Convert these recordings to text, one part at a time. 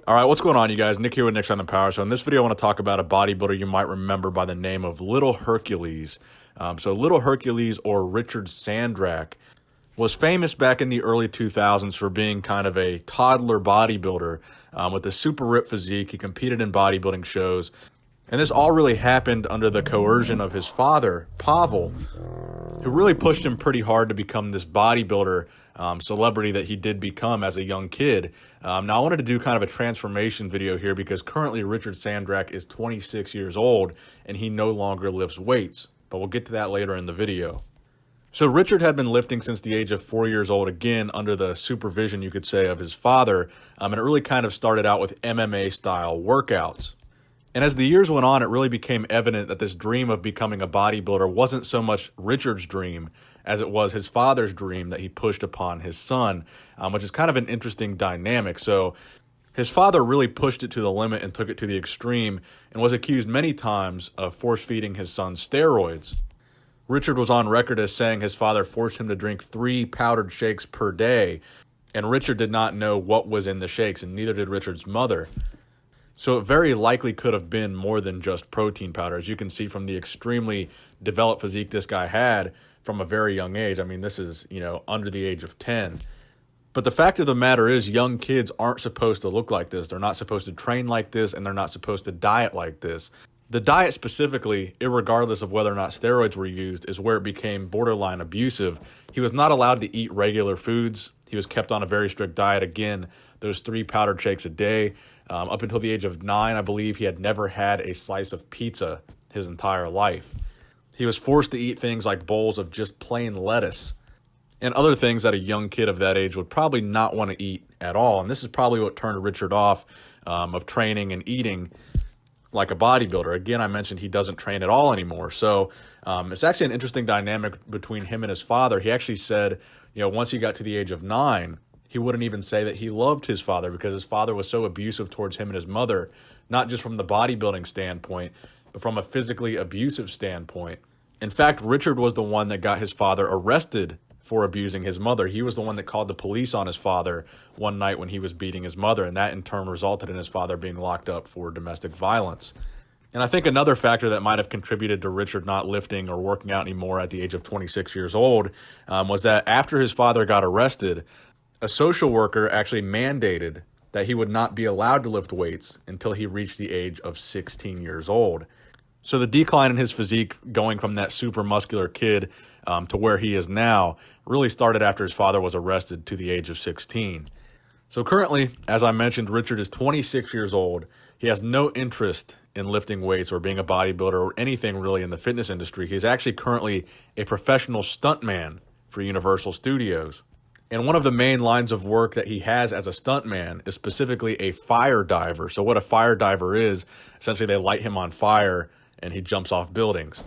All right, what's going on, you guys? Nick here with Nick's on the Power. So in this video, I want to talk about a bodybuilder you might remember by the name of Little Hercules. Little Hercules, or Richard Sandrak, was famous back in the early 2000s for being kind of a toddler bodybuilder with a super ripped physique. He competed in bodybuilding shows. And this all really happened under the coercion of his father, Pavel, who really pushed him pretty hard to become this bodybuilder celebrity that he did become as a young kid. Now, I wanted to do kind of a transformation video here because currently Richard Sandrak is 26 years old and he no longer lifts weights, but we'll get to that later in the video. So Richard had been lifting since the age of 4 years old, again, under the supervision, you could say, of his father, and it really kind of started out with MMA-style workouts. And as the years went on, it really became evident that this dream of becoming a bodybuilder wasn't so much Richard's dream as it was his father's dream that he pushed upon his son, which is kind of an interesting dynamic. So his father really pushed it to the limit and took it to the extreme and was accused many times of force-feeding his son steroids. Richard was on record as saying his father forced him to drink 3 powdered shakes per day, and Richard did not know what was in the shakes, and neither did Richard's mother. So it very likely could have been more than just protein powder. As you can see from the extremely developed physique this guy had from a very young age. I mean, this is, under the age of 10. But the fact of the matter is young kids aren't supposed to look like this. They're not supposed to train like this, and they're not supposed to diet like this. The diet specifically, irregardless of whether or not steroids were used, is where it became borderline abusive. He was not allowed to eat regular foods. He was kept on a very strict diet. Again, those 3 powdered shakes a day. Up until the age of 9, I believe he had never had a slice of pizza his entire life. He was forced to eat things like bowls of just plain lettuce and other things that a young kid of that age would probably not want to eat at all. And this is probably what turned Richard off of training and eating like a bodybuilder. Again, I mentioned he doesn't train at all anymore. So it's actually an interesting dynamic between him and his father. He actually said, once he got to the age of 9, he wouldn't even say that he loved his father because his father was so abusive towards him and his mother, not just from the bodybuilding standpoint, but from a physically abusive standpoint. In fact, Richard was the one that got his father arrested for abusing his mother. He was the one that called the police on his father one night when he was beating his mother, and that in turn resulted in his father being locked up for domestic violence. And I think another factor that might have contributed to Richard not lifting or working out anymore at the age of 26 years old was that after his father got arrested, a social worker actually mandated that he would not be allowed to lift weights until he reached the age of 16 years old. So the decline in his physique going from that super muscular kid to where he is now really started after his father was arrested to the age of 16. So currently, as I mentioned, Richard is 26 years old. He has no interest in lifting weights or being a bodybuilder or anything really in the fitness industry. He's actually currently a professional stuntman for Universal Studios. And one of the main lines of work that he has as a stuntman is specifically a fire diver. So what a fire diver is, essentially they light him on fire and he jumps off buildings.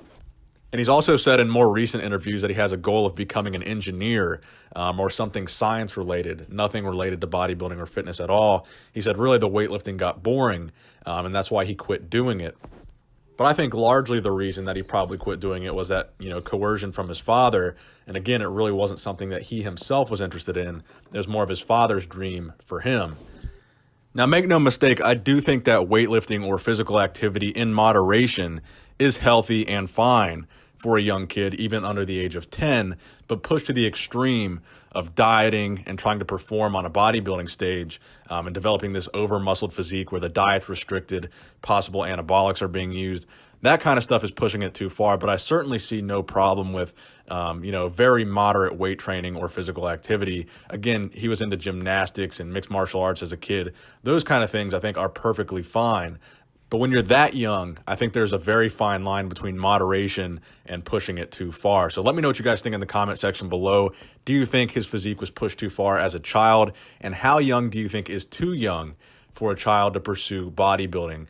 And he's also said in more recent interviews that he has a goal of becoming an engineer or something science related, nothing related to bodybuilding or fitness at all. He said really the weightlifting got boring and that's why he quit doing it. But I think largely the reason that he probably quit doing it was that, coercion from his father. And again, it really wasn't something that he himself was interested in. It was more of his father's dream for him. Now, make no mistake, I do think that weightlifting or physical activity in moderation is healthy and fine for a young kid, even under the age of 10, but pushed to the extreme of dieting and trying to perform on a bodybuilding stage and developing this over-muscled physique where the diet's restricted, possible anabolics are being used. That kind of stuff is pushing it too far, but I certainly see no problem with, very moderate weight training or physical activity. Again, he was into gymnastics and mixed martial arts as a kid. Those kind of things I think are perfectly fine. But when you're that young, I think there's a very fine line between moderation and pushing it too far. So let me know what you guys think in the comment section below. Do you think his physique was pushed too far as a child? And how young do you think is too young for a child to pursue bodybuilding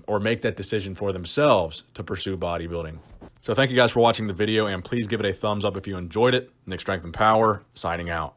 or make that decision for themselves to pursue bodybuilding? So thank you guys for watching the video, and please give it a thumbs up if you enjoyed it. Nick Strength and Power, signing out.